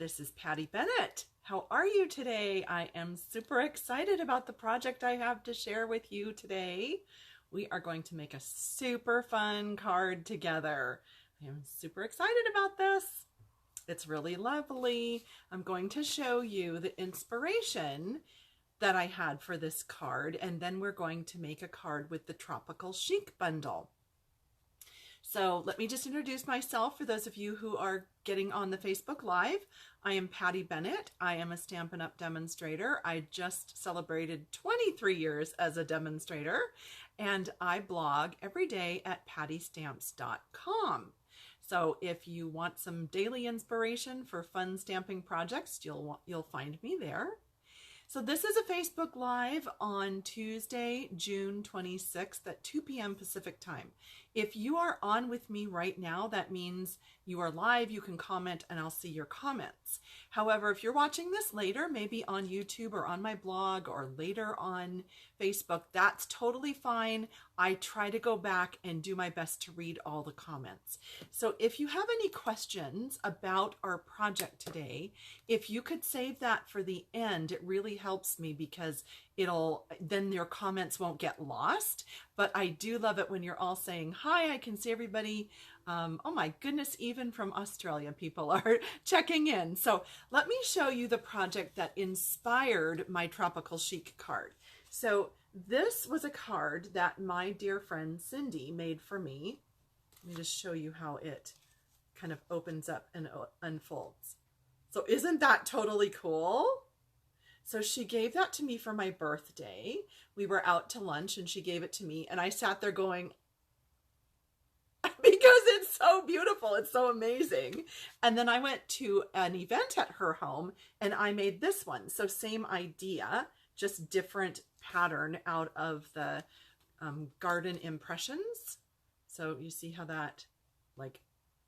This is Patty Bennett. How are you today? I am super excited about the project I have to share with you today. We are going to make a super fun card together. I am super excited about this. It's really lovely. I'm going to show you the inspiration that I had for this card, and then we're going to make a card with the Tropical Chic bundle. So let me just introduce myself for those of you who are getting on the Facebook Live. I am Patty Bennett. I am a Stampin' Up demonstrator. I just celebrated 23 years as a demonstrator, and I blog every day at pattystamps.com. So if you want some daily inspiration for fun stamping projects, you'll find me there. So this is a Facebook Live on Tuesday, June 26th at 2 p.m. Pacific time. If you are on with me right now, that means you are live, you can comment, and I'll see your comments. However, if you're watching this later, maybe on YouTube or on my blog or later on Facebook, that's totally fine. I try to go back and do my best to read all the comments. So if you have any questions about our project today, if you could save that for the end, it really helps me because then your comments won't get lost. But I do love it when you're all saying, hi, I can see everybody. Oh my goodness, even from Australia, people are checking in. So let me show you the project that inspired my Tropical Chic card. So this was a card that my dear friend Cindy made for me. Let me just show you how it kind of opens up and unfolds. So isn't that totally cool? So she gave that to me for my birthday. We were out to lunch and she gave it to me, and I sat there going, because it's so beautiful, it's so amazing. And then I went to an event at her home and I made this one. So same idea, just different pattern out of the garden impressions. So you see how that like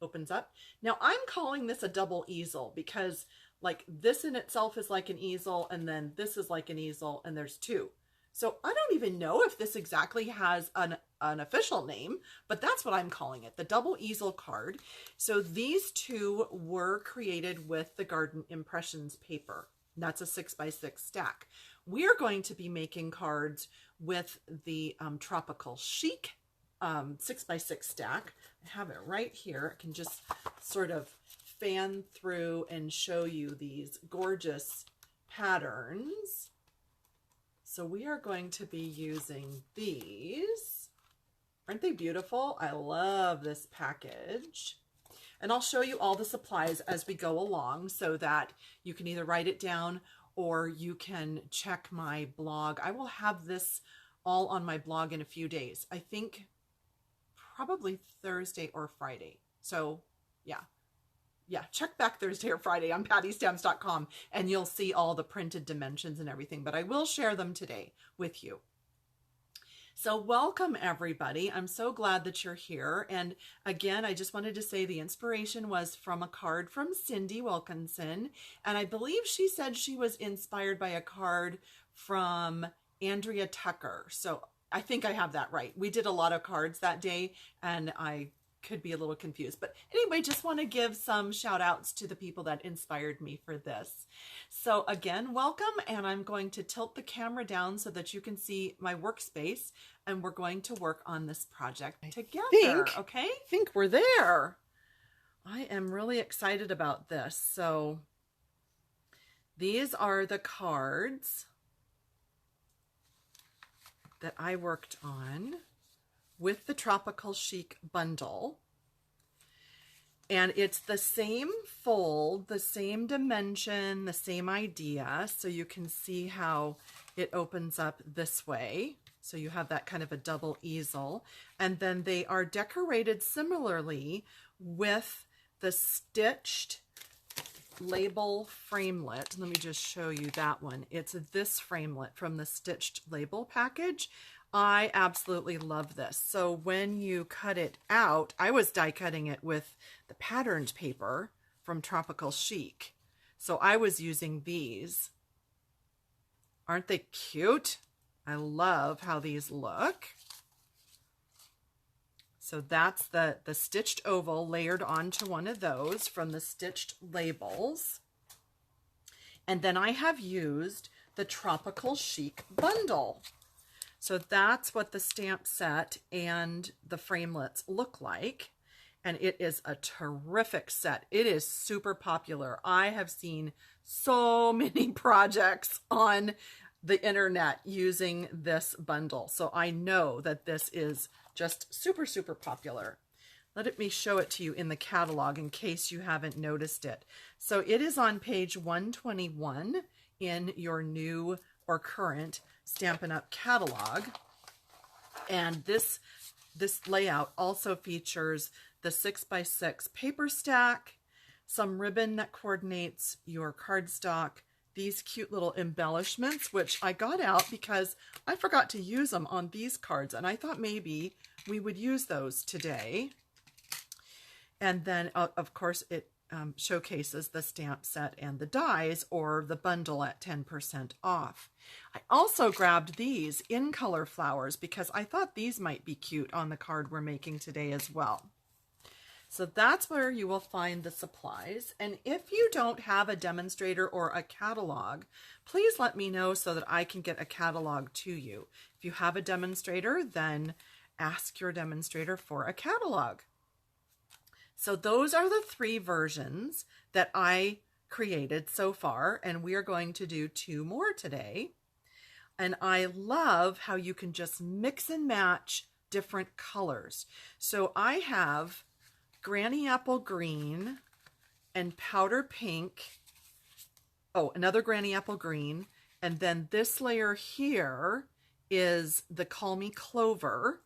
opens up. Now I'm calling this a double easel because like this in itself is like an easel, and then this is like an easel, and there's two. So I don't even know if this exactly has an official name, but that's what I'm calling it, the double easel card. So these two were created with the Garden Impressions paper. That's a 6x6 stack. We're going to be making cards with the Tropical Chic 6x6 stack. I have it right here. I can just sort of fan through and show you these gorgeous patterns. So we are going to be using these. Aren't they beautiful? I love this package. And I'll show you all the supplies as we go along so that you can either write it down or you can check my blog. I will have this all on my blog in a few days. I think probably Thursday or Friday. So yeah, check back Thursday or Friday on pattystamps.com and you'll see all the printed dimensions and everything, but I will share them today with you. So welcome everybody. I'm so glad that you're here. And again, I just wanted to say the inspiration was from a card from Cindy Wilkinson. And I believe she said she was inspired by a card from Andrea Tucker. So I think I have that right. We did a lot of cards that day and I could be a little confused, but anyway, just want to give some shout outs to the people that inspired me for this. So again, welcome, and I'm going to tilt the camera down so that you can see my workspace, and we're going to work on this project together. Okay, I think we're there. I am really excited about this. So these are the cards that I worked on with the Tropical Chic bundle. And it's the same fold, the same dimension, the same idea. So you can see how it opens up this way. So you have that kind of a double easel. And then they are decorated similarly with the stitched label framelit. Let me just show you that one. It's this framelit from the stitched label package. I absolutely love this. So when you cut it out, I was die cutting it with the patterned paper from Tropical Chic. So I was using these. Aren't they cute? I love how these look. So that's the stitched oval layered onto one of those from the stitched labels. And then I have used the Tropical Chic bundle. So that's what the stamp set and the framelits look like. And it is a terrific set. It is super popular. I have seen so many projects on the internet using this bundle. So I know that this is just super, super popular. Let me show it to you in the catalog in case you haven't noticed it. So it is on page 121 in your new or current Stampin' Up! Catalog. And this layout also features the 6x6 paper stack, some ribbon that coordinates your cardstock, these cute little embellishments, which I got out because I forgot to use them on these cards, and I thought maybe we would use those today. And then, of course, it showcases the stamp set and the dies, or the bundle at 10% off. I also grabbed these in color flowers because I thought these might be cute on the card we're making today as well. So that's where you will find the supplies. And if you don't have a demonstrator or a catalog, please let me know so that I can get a catalog to you. If you have a demonstrator, then ask your demonstrator for a catalog. So those are the 3 versions that I created so far, and we are going to do 2 more today. And I love how you can just mix and match different colors. So I have Granny Apple Green and Powder Pink. Oh, another Granny Apple Green. And then this layer here is the Call Me Clover.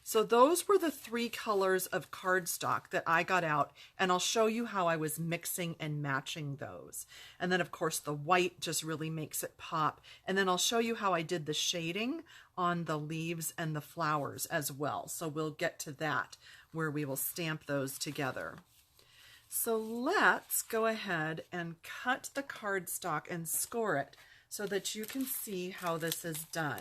So those were the 3 colors of cardstock that I got out, and I'll show you how I was mixing and matching those. And then of course the white just really makes it pop. And then I'll show you how I did the shading on the leaves and the flowers as well. So we'll get to that where we will stamp those together. So let's go ahead and cut the cardstock and score it so that you can see how this is done.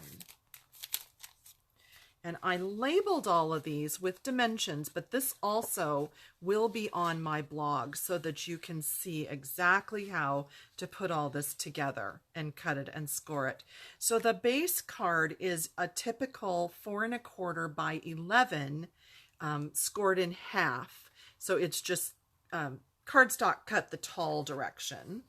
And I labeled all of these with dimensions, but this also will be on my blog so that you can see exactly how to put all this together and cut it and score it. So the base card is a typical 4 1/4 by 11 scored in half. So it's just cardstock cut the tall direction.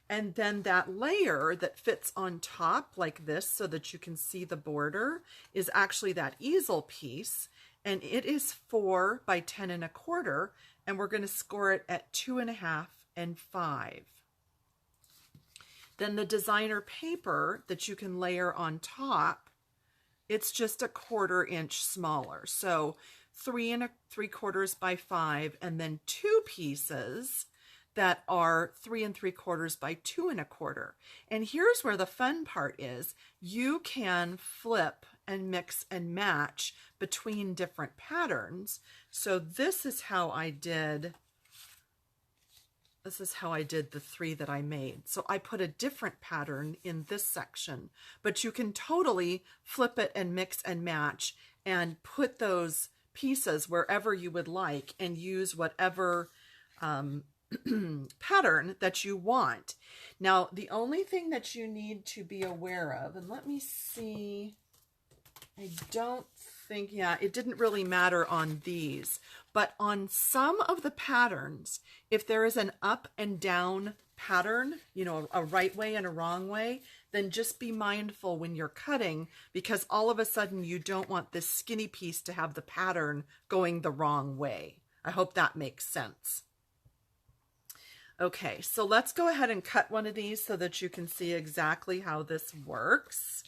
And then that layer that fits on top like this so that you can see the border is actually that easel piece. And it is 4 by 10 1/4. And we're going to score it at 2 1/2 and 5. Then the designer paper that you can layer on top, it's just a 1/4 inch smaller. So 3 3/4 by 5, and then 2 pieces that are 3 3/4 by 2 1/4. And here's where the fun part is. You can flip and mix and match between different patterns. So this is how I did the 3 that I made. So I put a different pattern in this section, but you can totally flip it and mix and match and put those pieces wherever you would like and use whatever pattern that you want. Now, the only thing that you need to be aware of, and let me see, I don't think, yeah, it didn't really matter on these, but on some of the patterns, if there is an up and down pattern, you know, a right way and a wrong way, then just be mindful when you're cutting, because all of a sudden you don't want this skinny piece to have the pattern going the wrong way. I hope that makes sense. Okay, so let's go ahead and cut one of these so that you can see exactly how this works.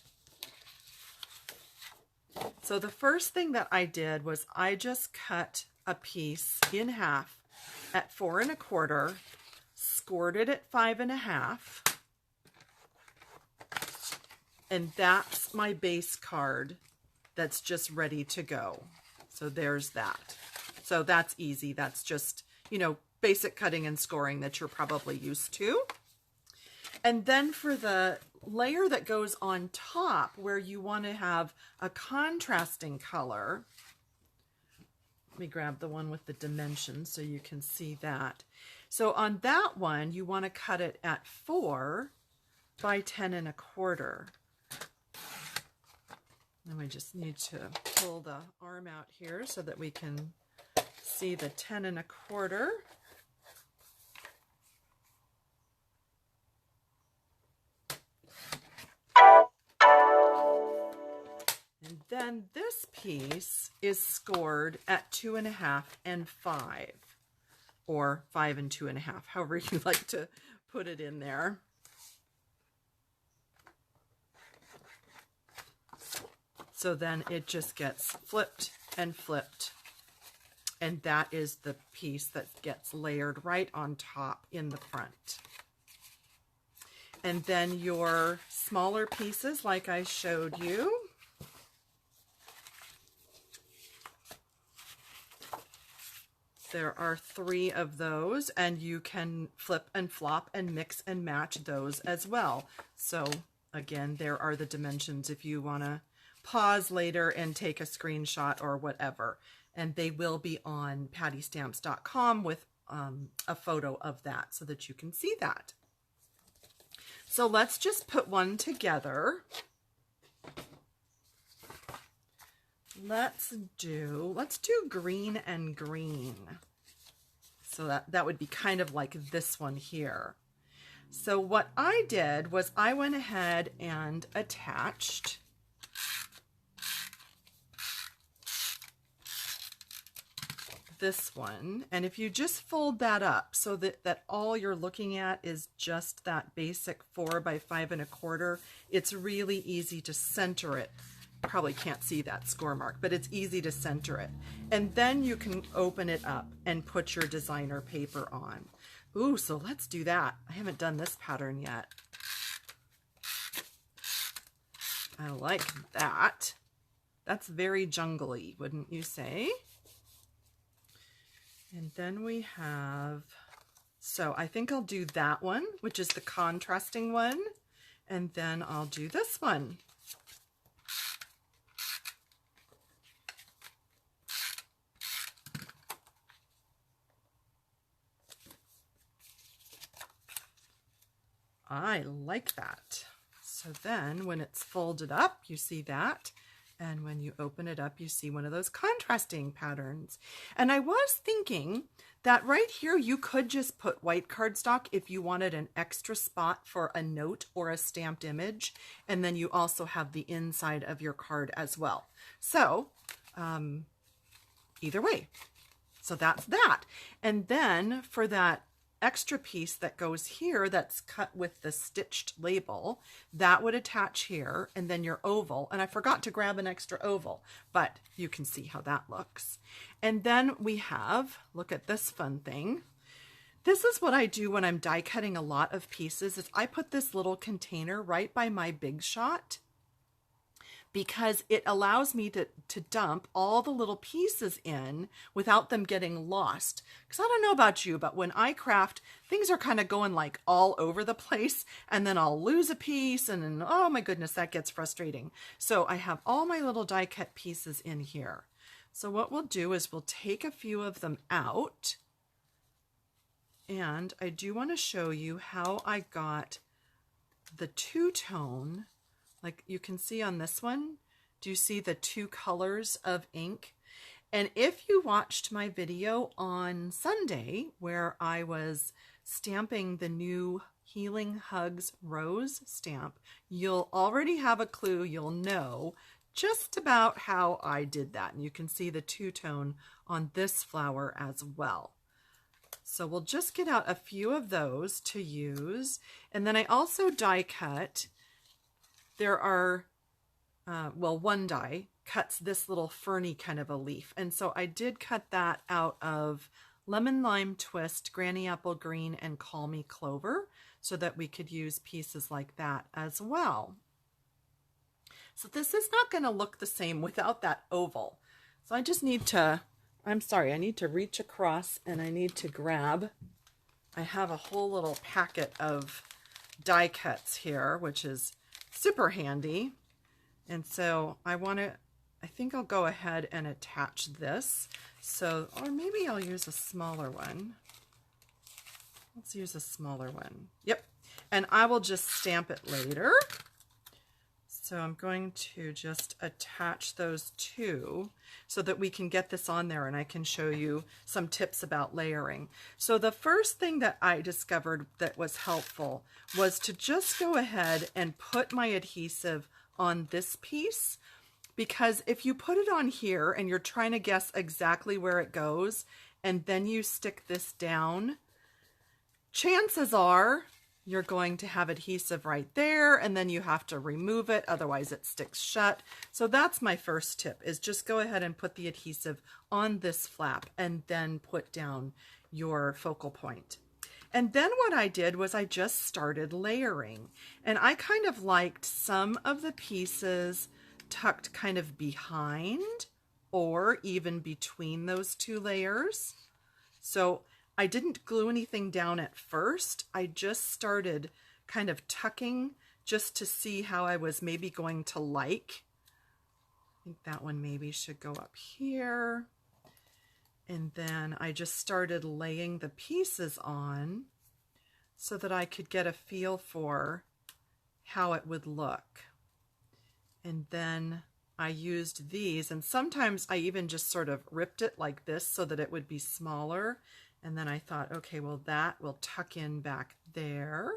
So the first thing that I did was I just cut a piece in half at 4 1/4, scored it at 5 1/2, and that's my base card that's just ready to go. So there's that. So that's easy. That's just, you know, basic cutting and scoring that you're probably used to. And then for the layer that goes on top, where you want to have a contrasting color, let me grab the one with the dimensions so you can see that. So on that one, you want to cut it at 4 by 10 1/4. And we just need to pull the arm out here so that we can see the 10 1/4. And then this piece is scored at 2 1/2 and 5, or 5 and 2 1/2, however you like to put it in there. So then it just gets flipped and flipped, and that is the piece that gets layered right on top in the front. And then your smaller pieces, like I showed you, there are 3 of those, and you can flip and flop and mix and match those as well. So again, there are the dimensions if you want to pause later and take a screenshot or whatever. And they will be on pattystamps.com with a photo of that so that you can see that. So let's just put one together. Let's do green and green. So that would be kind of like this one here. So what I did was I went ahead and attached this one, and if you just fold that up so that all you're looking at is just that basic 4 by 5 1/4, it's really easy to center it. Probably can't see that score mark, but it's easy to center it. And then you can open it up and put your designer paper on. Ooh, so let's do that. I haven't done this pattern yet. I like that. That's very jungly, wouldn't you say? And then we have, so I think I'll do that one, which is the contrasting one, and then I'll do this one. I like that. So then when it's folded up, you see that. And when you open it up, you see one of those contrasting patterns. And I was thinking that right here, you could just put white cardstock if you wanted an extra spot for a note or a stamped image. And then you also have the inside of your card as well. So either way, so that's that. And then for that extra piece that goes here that's cut with the stitched label, that would attach here, and then your oval. And I forgot to grab an extra oval, but you can see how that looks. And then we have, look at this fun thing. This is what I do when I'm die cutting a lot of pieces, is I put this little container right by my Big Shot, because it allows me to dump all the little pieces in without them getting lost. Because I don't know about you, but when I craft, things are kind of going like all over the place, and then I'll lose a piece, and then, oh my goodness, that gets frustrating. So I have all my little die cut pieces in here. So what we'll do is we'll take a few of them out, and I do want to show you how I got the two-tone. Like you can see on this one, do you see the 2 colors of ink? And if you watched my video on Sunday where I was stamping the new Healing Hugs Rose stamp, you'll already have a clue, you'll know just about how I did that. And you can see the two-tone on this flower as well. So we'll just get out a few of those to use. And then I also die cut. There are, well, one die cuts this little ferny kind of a leaf. And so I did cut that out of Lemon Lime Twist, Granny Apple Green, and Call Me Clover, so that we could use pieces like that as well. So this is not going to look the same without that oval. So I just need to, I'm sorry, I need to reach across and I need to grab, I have a whole little packet of die cuts here, which is super handy. And so I think I'll go ahead and attach this. So, or maybe I'll use a smaller one. Let's use a smaller one. Yep. And I will just stamp it later. So I'm going to just attach those two so that we can get this on there and I can show you some tips about layering. So the first thing that I discovered that was helpful was to just go ahead and put my adhesive on this piece, because if you put it on here and you're trying to guess exactly where it goes and then you stick this down, chances are you're going to have adhesive right there and then you have to remove it, otherwise it sticks shut. So that's my first tip, is just go ahead and put the adhesive on this flap and then put down your focal point. And then what I did was I just started layering, and I kind of liked some of the pieces tucked kind of behind or even between those two layers. So I didn't glue anything down at first. I just started kind of tucking just to see how I was maybe going to like. I think that one maybe should go up here. And then I just started laying the pieces on so that I could get a feel for how it would look. And then I used these, and sometimes I even just sort of ripped it like this so that it would be smaller. And then I thought, okay, well, that will tuck in back there.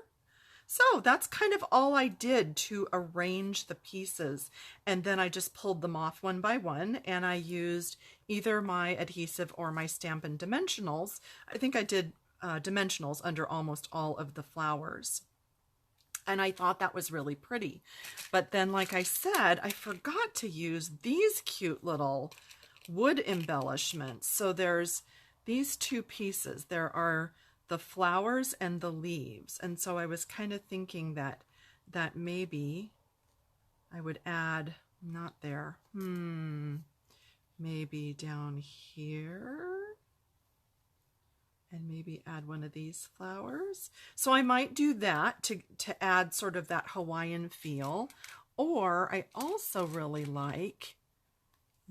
So that's kind of all I did to arrange the pieces. And then I just pulled them off one by one, and I used either my adhesive or my Stampin' Dimensionals. I think I did dimensionals under almost all of the flowers. And I thought that was really pretty. But then, like I said, I forgot to use these cute little wood embellishments. So there's these two pieces. There are the flowers and the leaves. And so I was kind of thinking that maybe I would add, not there, maybe down here, and maybe add one of these flowers. So I might do that to add sort of that Hawaiian feel. Or I also really like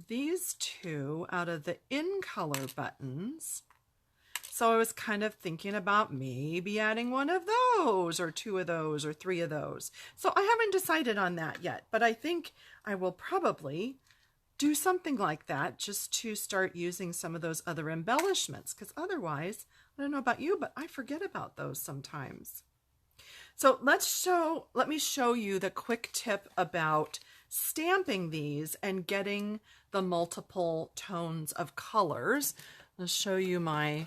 these two out of the in color buttons. So I was kind of thinking about maybe adding one of those or two of those or three of those. So I haven't decided on that yet, but I think I will probably do something like that just to start using some of those other embellishments, because otherwise, I don't know about you, but I forget about those sometimes. So let me show you the quick tip about stamping these and getting the multiple tones of colors. I'll show you my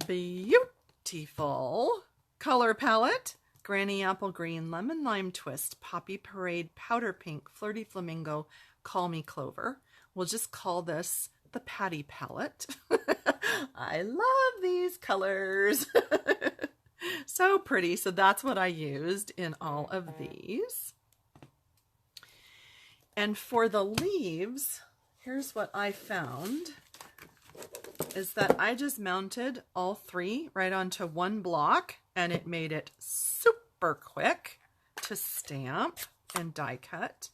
beautiful color palette: Granny Apple Green, Lemon Lime Twist, Poppy Parade, Powder Pink, Flirty Flamingo, Call Me Clover. We'll just call this the Patty palette. I love these colors. So pretty. So that's what I used in all of these. And for the leaves, here's what I found, is that I just mounted all three right onto one block, and it made it super quick to stamp and die cut.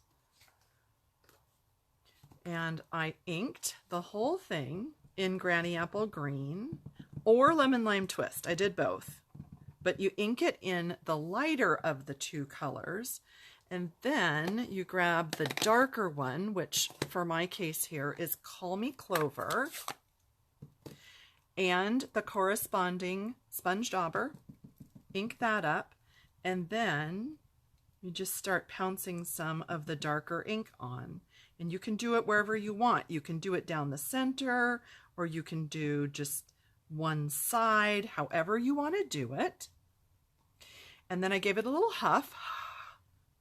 And I inked the whole thing in Granny Apple Green or Lemon Lime Twist. I did both. But you ink it in the lighter of the two colors, and then you grab the darker one, which for my case here is Call Me Clover, and the corresponding sponge dauber. Ink that up, and then you just start pouncing some of the darker ink on. And you can do it wherever you want. You can do it down the center, or you can do just one side, however you want to do it. And then I gave it a little huff,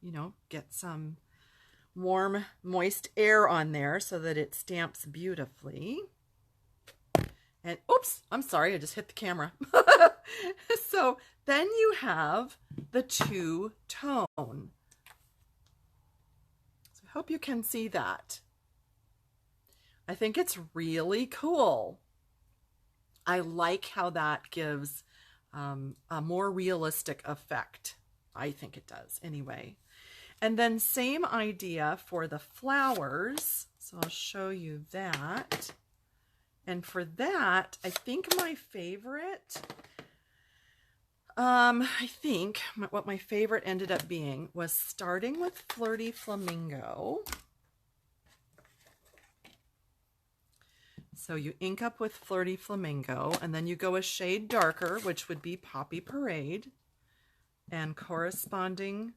you know, get some warm, moist air on there so that it stamps beautifully. And oops, I'm sorry, I just hit the camera. So then you have the two-tone. So I hope you can see that. I think it's really cool. I like how that gives a more realistic effect. I think it does anyway. And then same idea for the flowers. So I'll show you that. And for that, I think my favorite I think what my favorite ended up being was starting with Flirty Flamingo. So you ink up with Flirty Flamingo, and then you go a shade darker, which would be Poppy Parade, and corresponding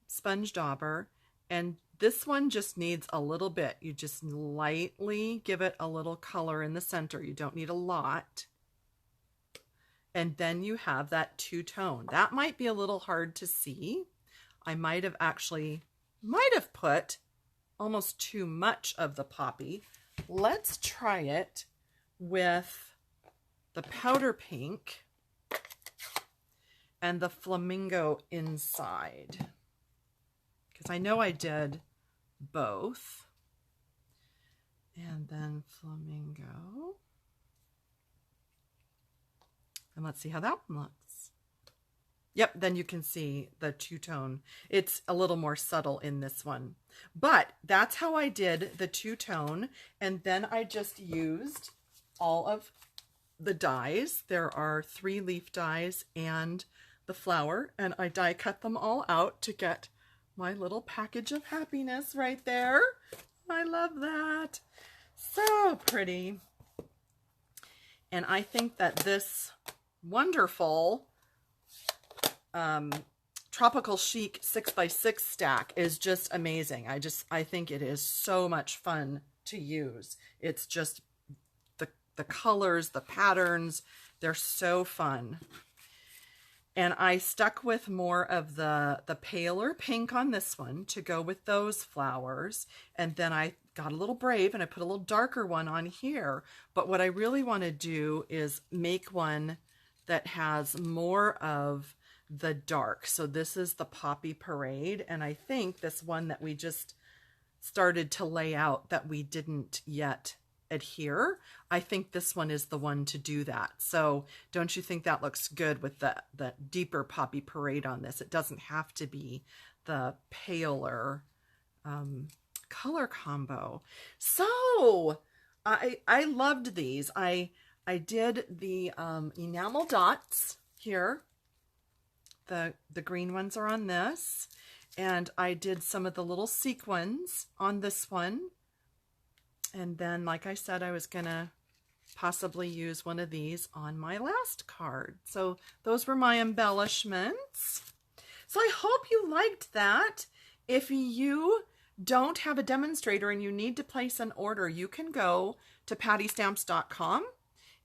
Sponge Dauber. And this one just needs a little bit. You just lightly give it a little color in the center. You don't need a lot. And then you have that two-tone. That might be a little hard to see. I might have put almost too much of the poppy. Let's try it with the powder pink and the flamingo inside, because I know I did both. And then flamingo. And let's see how that one looks. Yep, then you can see the two-tone. It's a little more subtle in this one. But that's how I did the two-tone. And then I just used all of the dies. There are 3 leaf dies and the flower. And I die cut them all out to get my little package of happiness right there. I love that. So pretty. And I think that this wonderful Tropical Chic 6x6 stack is just amazing. I think it is so much fun to use. It's just the colors, the patterns, they're so fun. And I stuck with more of the paler pink on this one to go with those flowers. And then I got a little brave and I put a little darker one on here. But what I really want to do is make one that has more of the dark. So this is the Poppy Parade, and I think this one that we just started to lay out that we didn't yet adhere, I think this one is the one to do that. So don't you think that looks good with the deeper Poppy Parade on this? It doesn't have to be the paler color combo. So I loved these. I did the enamel dots here. The green ones are on this. And I did some of the little sequins on this one. And then, like I said, I was going to possibly use one of these on my last card. So those were my embellishments. So I hope you liked that. If you don't have a demonstrator and you need to place an order, you can go to pattystamps.com.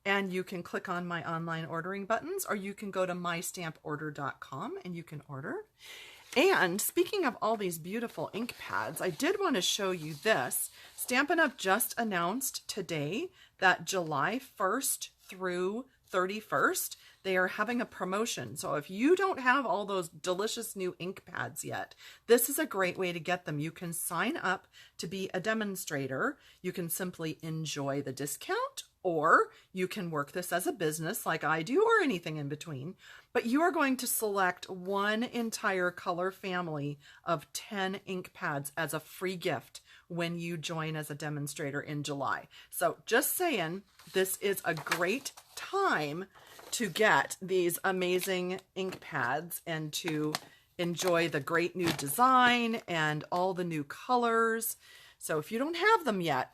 and you can click on my online ordering buttons, or you can go to mystamporder.com and you can order. And speaking of all these beautiful ink pads, I did want to show you this. Stampin' Up! Just announced today that July 1st through 31st, they are having a promotion. So if you don't have all those delicious new ink pads yet, this is a great way to get them. You can sign up to be a demonstrator. You can simply enjoy the discount, or you can work this as a business like I do, or anything in between. But you are going to select one entire color family of 10 ink pads as a free gift when you join as a demonstrator in July. So just saying, this is a great time to get these amazing ink pads and to enjoy the great new design and all the new colors. So if you don't have them yet,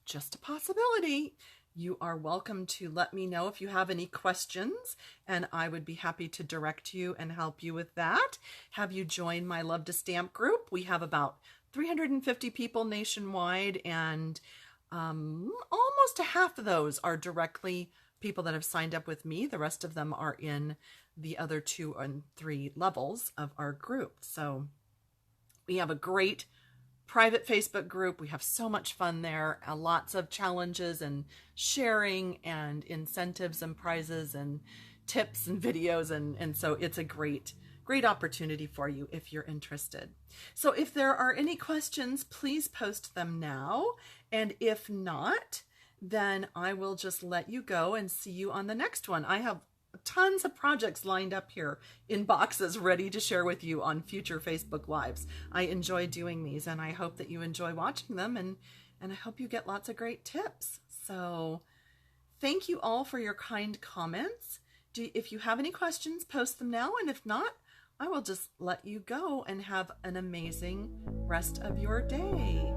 just a possibility. You are welcome to let me know if you have any questions, and I would be happy to direct you and help you with that. Have you joined my Love to Stamp group? We have about 350 people nationwide, and almost a half of those are directly people that have signed up with me. The rest of them are in the other 2 and 3 levels of our group. So we have a great private Facebook group. We have so much fun there, lots of challenges and sharing and incentives and prizes and tips and videos. And so it's a great opportunity for you if you're interested. So if there are any questions, please post them now. And if not, then I will just let you go and see you on the next one. I have tons of projects lined up here in boxes ready to share with you on future Facebook Lives. I enjoy doing these, and I hope that you enjoy watching them, and I hope you get lots of great tips. So thank you all for your kind comments. If you have any questions, post them now, and if not, I will just let you go and have an amazing rest of your day.